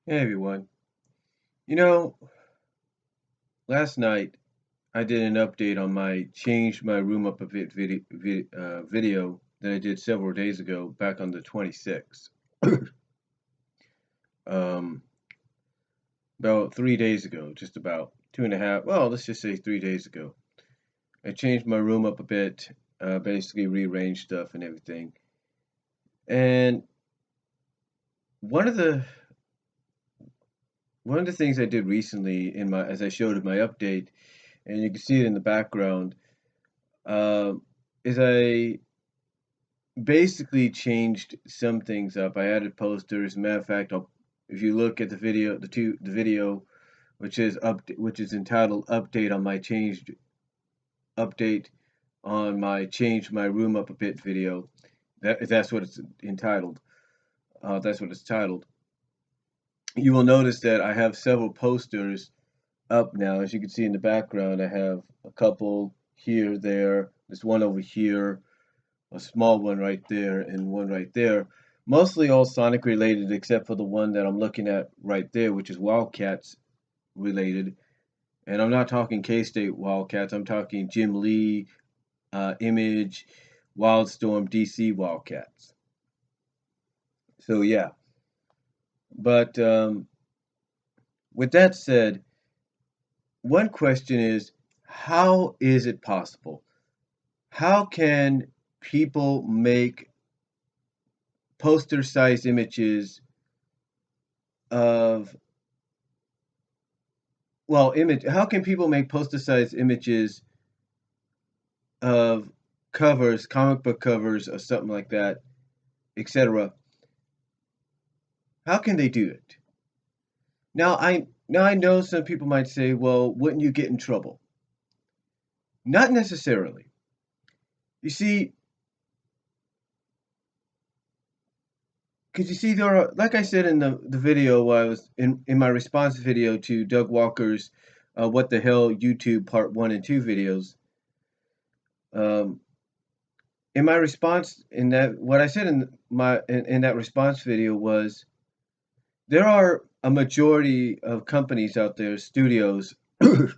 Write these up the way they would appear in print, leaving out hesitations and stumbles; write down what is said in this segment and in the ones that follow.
Hey everyone. You know, last night I did an update on my changed my room up a bit video that I did several days ago, back on the 26th. um, about 3 days ago, just about two and a half. Well, let's just say 3 days ago. I changed my room up a bit, basically rearranged stuff and everything. And one of the one of the things I did recently as I showed in my update, and you can see it in the background, uh, is I basically changed some things up. I added posters. Matter of fact, if you look at the video, the video which is entitled "Update on my changed update on my changed my room up a bit" video. That's what it's entitled. That's what it's titled. You will notice that I have several posters up now. As you can see in the background, I have a couple here, there. There's one over here, a small one right there, and one right there. Mostly all Sonic related, except for the one that I'm looking at right there, which is Wildcats related. And I'm not talking K-State Wildcats. I'm talking Jim Lee, Image, Wildstorm, DC Wildcats. So yeah. But with that said, one question is, how is it possible? How can people make poster-sized images of how can people make poster-sized images of covers, comic book covers or something like that, etc.? How can they do it? Now I know some people might say, well, wouldn't you get in trouble? Not necessarily. You see, because you see, there are, like I said in the video, I was in my response video to Doug Walker's "What the Hell" YouTube Part 1 and 2 videos. Um, in my response, in that what I said in that response video was, there are a majority of companies out there, studios, that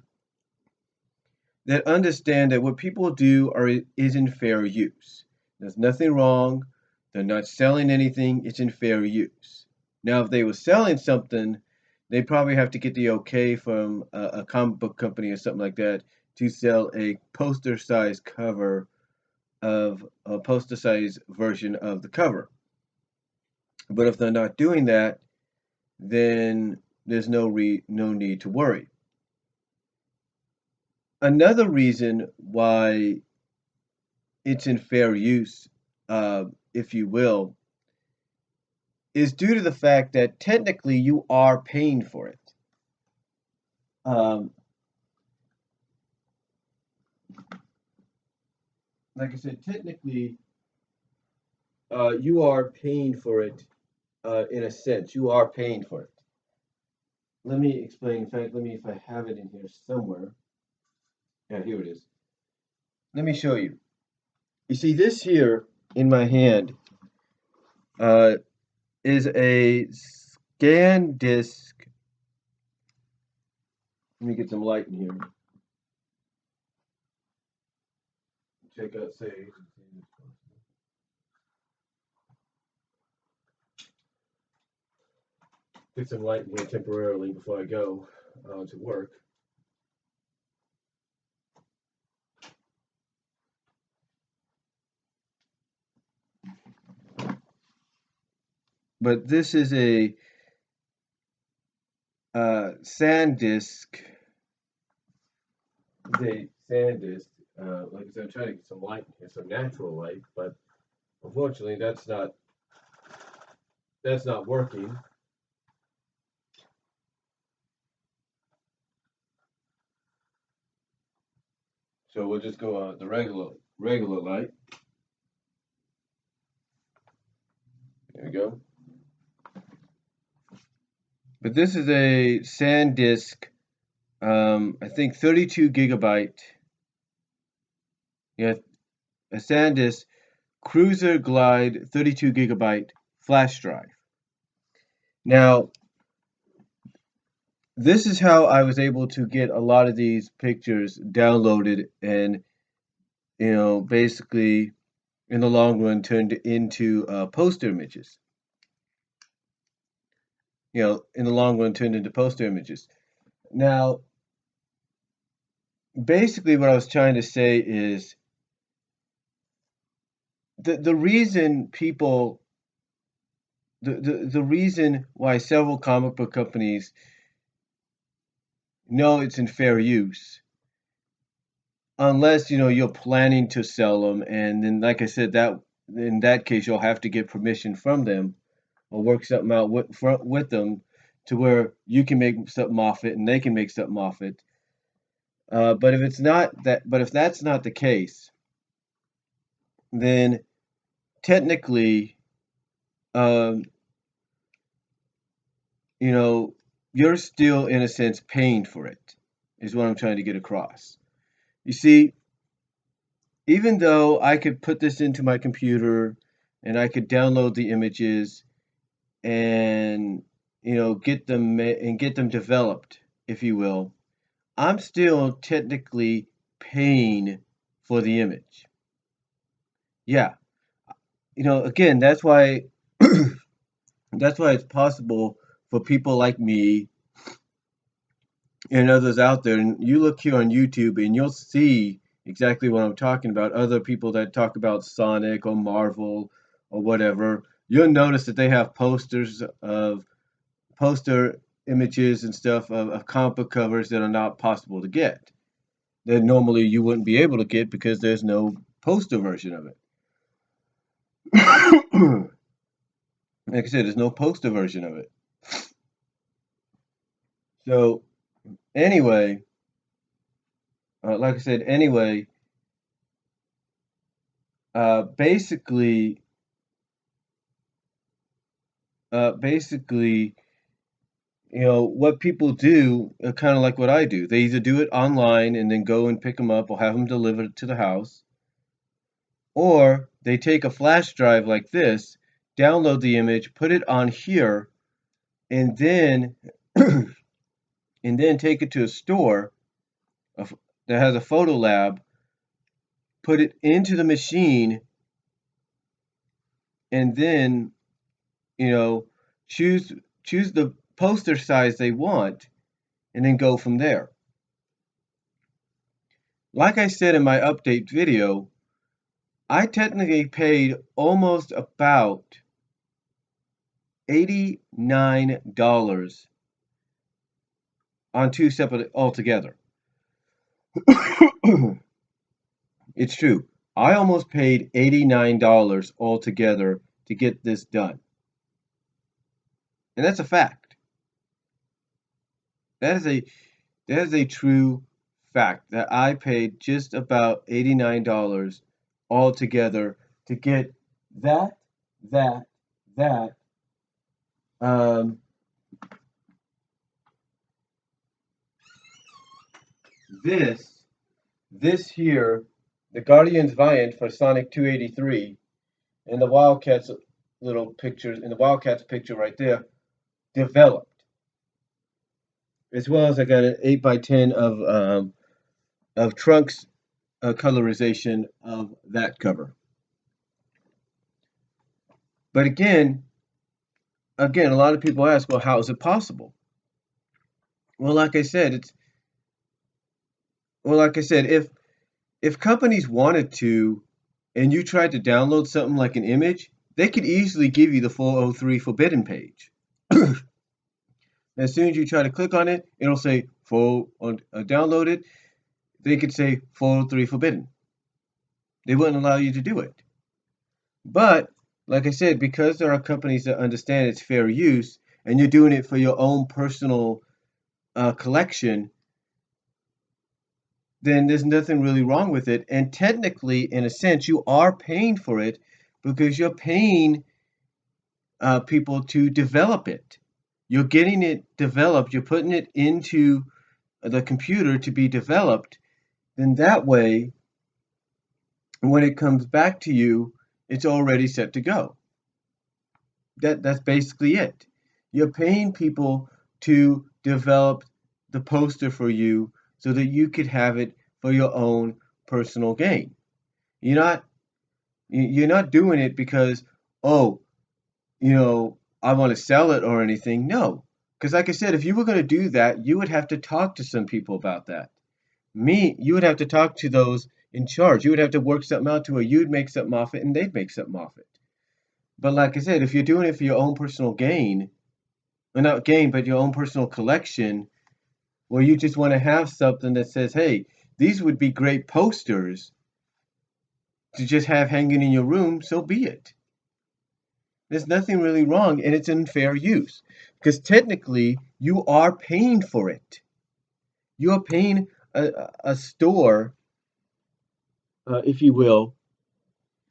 understand that what people do is in fair use. There's nothing wrong. They're not selling anything. It's in fair use. Now, if they were selling something, they probably have to get the okay from a comic book company or something like that to sell a poster-sized cover of a poster-sized version of the cover. But if they're not doing that, then there's no need to worry. Another reason why it's in fair use, if you will, is due to the fact that technically you are paying for it. Um, like I said, technically you are paying for it in a sense. You are paying for it. Let me explain. In fact, let me, if I have it in here somewhere. Yeah, here it is. Let me show you. You see, this here in my hand uh, is a scan disc. Let me get some light in here. Check out, say, get some light in here temporarily before I go to work. But this is a sand disk. The sand disk. Like I said, I'm trying to get some light in here, some natural light, but unfortunately, that's not working. So we'll just go the regular light. There we go. But this is a SanDisk, I think 32 gigabyte. Yeah, a SanDisk Cruiser Glide 32 gigabyte flash drive. Now, this is how I was able to get a lot of these pictures downloaded and, basically in the long run turned into poster images. In the long run turned into poster images. Now, basically what I was trying to say is the reason people the reason why several comic book companies know it's in fair use, unless you're planning to sell them, and then like I said, that in that case you'll have to get permission from them or work something out with them to where you can make something off it and they can make something off it. But if that's not the case, then technically, um, you know, you're still in a sense paying for it, is what I'm trying to get across. You see, even though I could put this into my computer and I could download the images and get them developed, if you will, I'm still technically paying for the image. Yeah, again, that's why it's possible for people like me and others out there. And you look here on YouTube and you'll see exactly what I'm talking about. Other people that talk about Sonic or Marvel or whatever, you'll notice that they have poster images and stuff of comic book covers that are not possible to get. That normally you wouldn't be able to get because there's no poster version of it. Like I said, there's no poster version of it. So anyway, like I said, anyway, basically, basically, what people do, kind of like what I do. They either do it online and then go and pick them up or have them delivered to the house, or they take a flash drive like this, download the image, put it on here, and then and then take it to a store that has a photo lab, put it into the machine, and then you know choose choose the poster size they want, and then go from there. Like I said in my update video, I technically paid almost about $89 on two separate altogether. It's true. I almost paid $89 altogether to get this done. And that's a fact. That is a that is a true fact that I paid just about $89 altogether to get that, that, that, um, this, this here, the Guardian's Viant for Sonic 283, and the Wildcats little pictures, and the Wildcats picture right there, developed. As well as I got an 8x10 of Trunks colorization of that cover. But again, a lot of people ask, well, how is it possible? Well, like I said, if companies wanted to, and you tried to download something like an image, they could easily give you the 403 forbidden page. As soon as you try to click on it, it'll say download it. They could say 403 forbidden. They wouldn't allow you to do it. But like I said, because there are companies that understand it's fair use, and you're doing it for your own personal collection, then there's nothing really wrong with it. And technically, in a sense, you are paying for it because you're paying people to develop it. You're getting it developed, you're putting it into the computer to be developed. Then that way, when it comes back to you, it's already set to go. That's basically it. You're paying people to develop the poster for you so that you could have it for your own personal gain. You're not you're not doing it because, oh, I want to sell it or anything. No. Because like I said, if you were going to do that, you would have to talk to some people about that. You would have to talk to those in charge. You would have to work something out to where you'd make something off it and they'd make something off it. But like I said, if you're doing it for your own personal gain, well, not gain, but your own personal collection, where you just want to have something that says, hey, these would be great posters to just have hanging in your room, so be it. There's nothing really wrong, and it's in fair use. Because technically, you are paying for it. You are paying a store, if you will,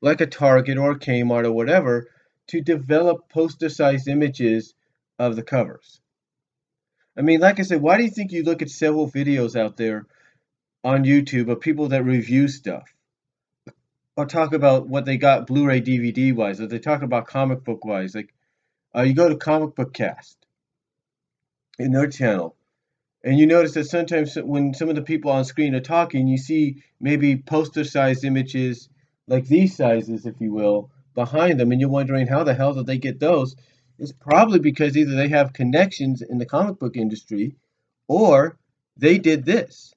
like a Target or a Kmart or whatever, to develop poster-sized images of the covers. I mean, like I said, why do you think you look at several videos out there on YouTube of people that review stuff or talk about what they got Blu-ray DVD wise, or they talk about comic book wise? Like, you go to Comic Book Cast in their channel, and you notice that sometimes when some of the people on screen are talking, you see maybe poster-sized images, like these sizes, if you will, behind them, and you're wondering how the hell did they get those? It's probably because either they have connections in the comic book industry, or they did this.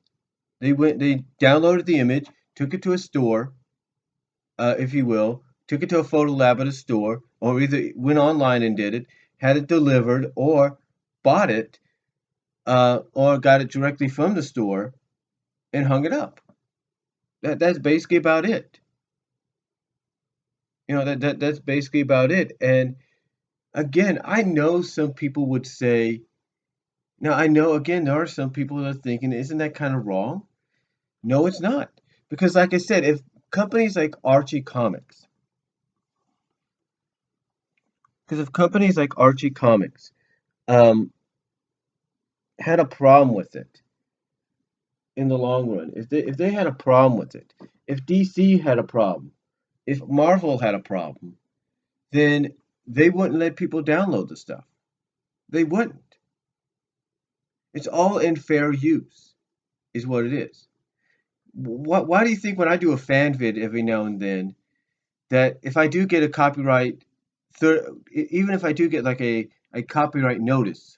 They downloaded the image, took it to a store, if you will, took it to a photo lab at a store, or either went online and did it, had it delivered, or bought it, or got it directly from the store and hung it up. That's basically about it. That's basically about it. And again, I know some people would say, now I know again there are some people that are thinking, isn't that kind of wrong? No, it's not. Because like I said, if companies like Archie Comics, because if companies like Archie Comics um, had a problem with it in the long run, if they had a problem with it, if DC had a problem, if Marvel had a problem, then they wouldn't let people download the stuff. They wouldn't. It's all in fair use, is what it is. Why do you think when I do a fan vid every now and then, that if I do get a copyright, even if I do get like a copyright notice,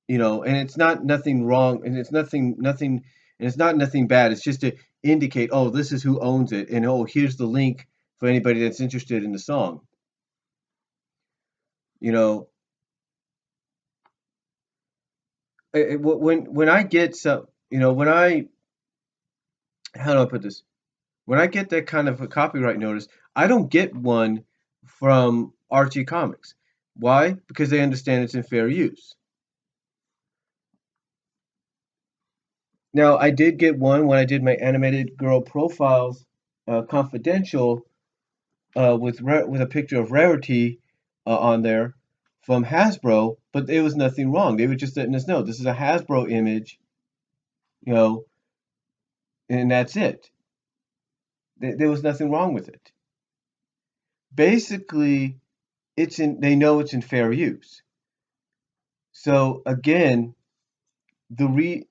and it's not nothing wrong, and it's nothing, and it's not nothing bad. It's just to indicate, oh, this is who owns it, and oh, here's the link for anybody that's interested in the song. You know, when I get some, when I how do I put this? When I get that kind of a copyright notice, I don't get one from Archie Comics. Why? Because they understand it's in fair use. Now, I did get one when I did my animated girl profiles, confidential, with a picture of Rarity on there from Hasbro, but there was nothing wrong. They were just letting us know this is a Hasbro image, you know, and that's it. There was nothing wrong with it. Basically, they know it's in fair use. So again, the re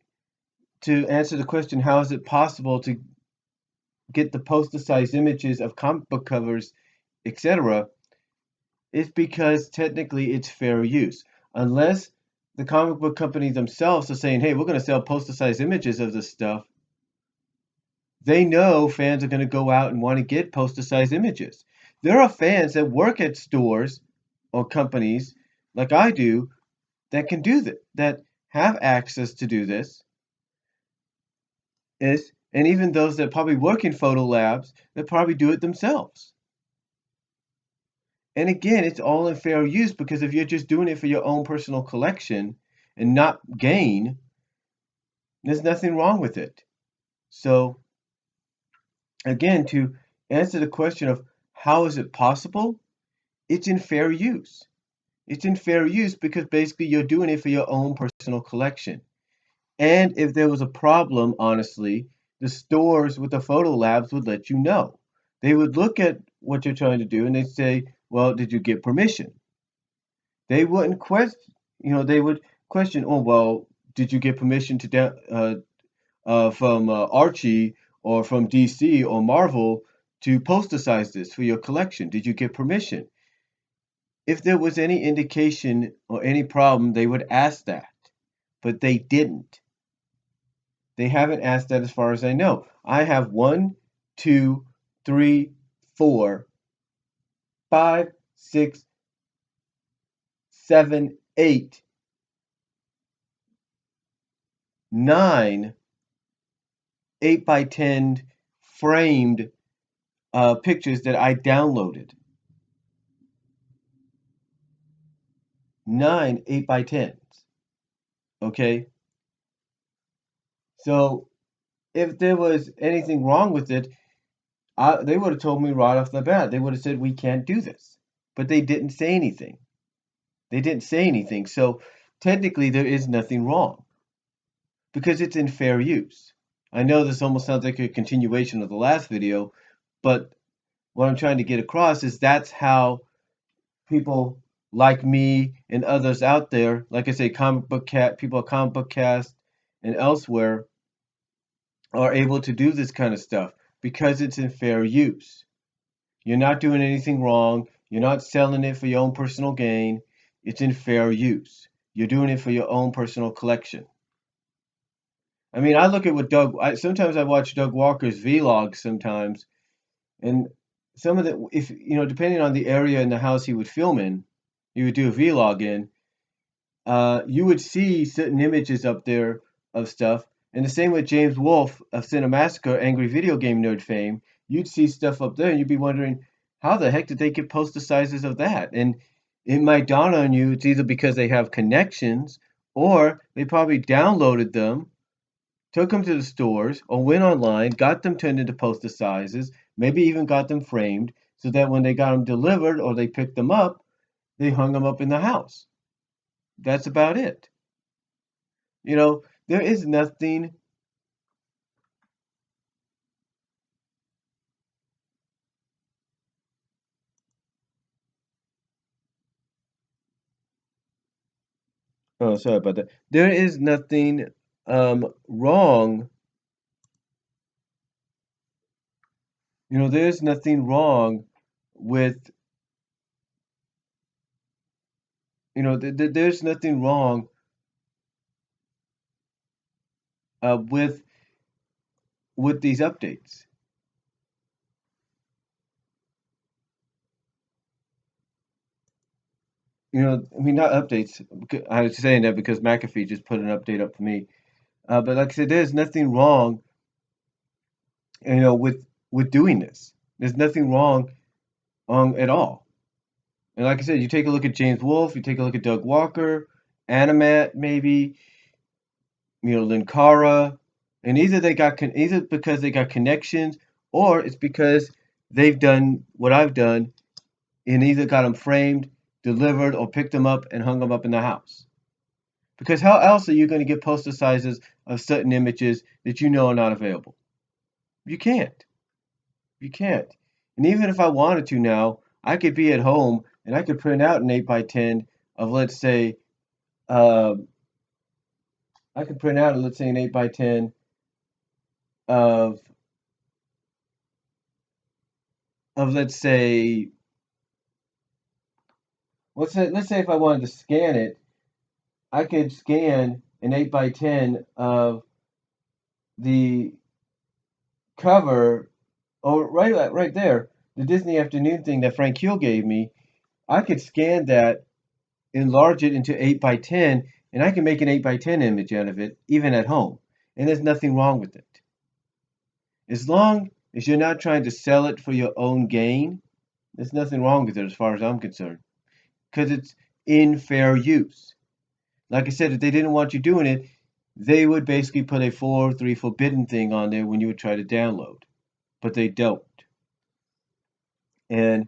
to answer the question, how is it possible to get the poster-sized images of comic book covers, etc.? It's because technically it's fair use. Unless the comic book companies themselves are saying, hey, we're going to sell poster-sized images of this stuff, they know fans are going to go out and want to get poster-sized images. There are fans that work at stores or companies like I do that can do that have access to do this, and even those that probably work in photo labs that probably do it themselves. And again, it's all in fair use, because if you're just doing it for your own personal collection and not gain, there's nothing wrong with it. So again, to answer the question of how is it possible, it's in fair use. It's in fair use because basically you're doing it for your own personal collection. And if there was a problem, honestly, the stores with the photo labs would let you know. They would look at what you're trying to do and they'd say, well, did you get permission? They wouldn't question, they would question, oh, well, did you get permission to from Archie or from DC or Marvel to posticize this for your collection? Did you get permission? If there was any indication or any problem, they would ask that, but they didn't. They haven't asked that as far as I know. I have one, two, three, four, five, six, seven, eight, nine 8x10 framed pictures that I downloaded. 9 8x10s. Okay? So if there was anything wrong with it, they would have told me right off the bat. They would have said, we can't do this. But they didn't say anything. They didn't say anything. So technically, there is nothing wrong because it's in fair use. I know this almost sounds like a continuation of the last video, but what I'm trying to get across is that's how people like me and others out there, like I say, comic book cat people at Comic Book Cast and elsewhere, are able to do this kind of stuff because it's in fair use. You're not doing anything wrong. You're not selling it for your own personal gain. It's in fair use. You're doing it for your own personal collection. I mean, I look at what sometimes I watch Doug Walker's vlogs sometimes, and some of the, if you know, depending on the area in the house he would film in, he would do a vlog in, you would see certain images up there of stuff. And the same with James Wolfe of Cinemassacre, Angry Video Game Nerd fame, you'd see stuff up there and you'd be wondering, how the heck did they get poster sizes of that? And it might dawn on you, it's either because they have connections or they probably downloaded them, took them to the stores, or went online, got them turned into poster sizes, maybe even got them framed, so that when they got them delivered or they picked them up, they hung them up in the house. That's about it. You know, there is nothing. Oh, sorry about that. There is nothing wrong. There's nothing wrong with, there's nothing wrong with these updates. I mean, not updates. I was saying that because McAfee just put an update up for me. But like I said, there's nothing wrong, with doing this. There's nothing wrong at all. And like I said, you take a look at James Wolfe, you take a look at Doug Walker, Animat maybe, Linkara, and either because they got connections or it's because they've done what I've done and either got them framed, delivered, or picked them up and hung them up in the house. Because how else are you going to get poster sizes of certain images that you know are not available? You can't. You can't. And even if I wanted to now, I could be at home and I could print out an 8x10 of, let's say, uh, I could print out, let's say, an 8x10 of let's say, let's say if I wanted to scan it, I could scan an 8x10 of the cover, or right there, the Disney Afternoon thing that Frank Hill gave me. I could scan that, enlarge it into 8x10, and I can make an 8x10 image out of it, even at home. And there's nothing wrong with it. As long as you're not trying to sell it for your own gain, there's nothing wrong with it as far as I'm concerned. Because it's in fair use. Like I said, if they didn't want you doing it, they would basically put a 403 forbidden thing on there when you would try to download. But they don't. And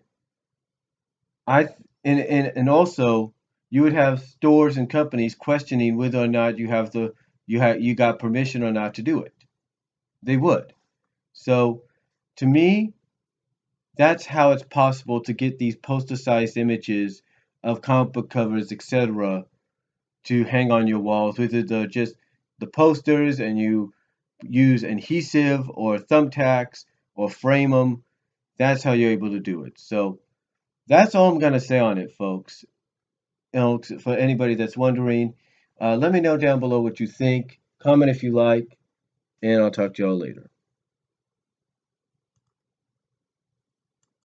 I and also you would have stores and companies questioning whether or not you got permission or not to do it. They would. So to me, that's how it's possible to get these poster-sized images of comic book covers, etc., to hang on your walls, whether they're just the posters and you use adhesive or thumbtacks or frame them. That's how you're able to do it. So that's all I'm gonna say on it, folks. For anybody that's wondering, let me know down below what you think. Comment if you like, and I'll talk to y'all later.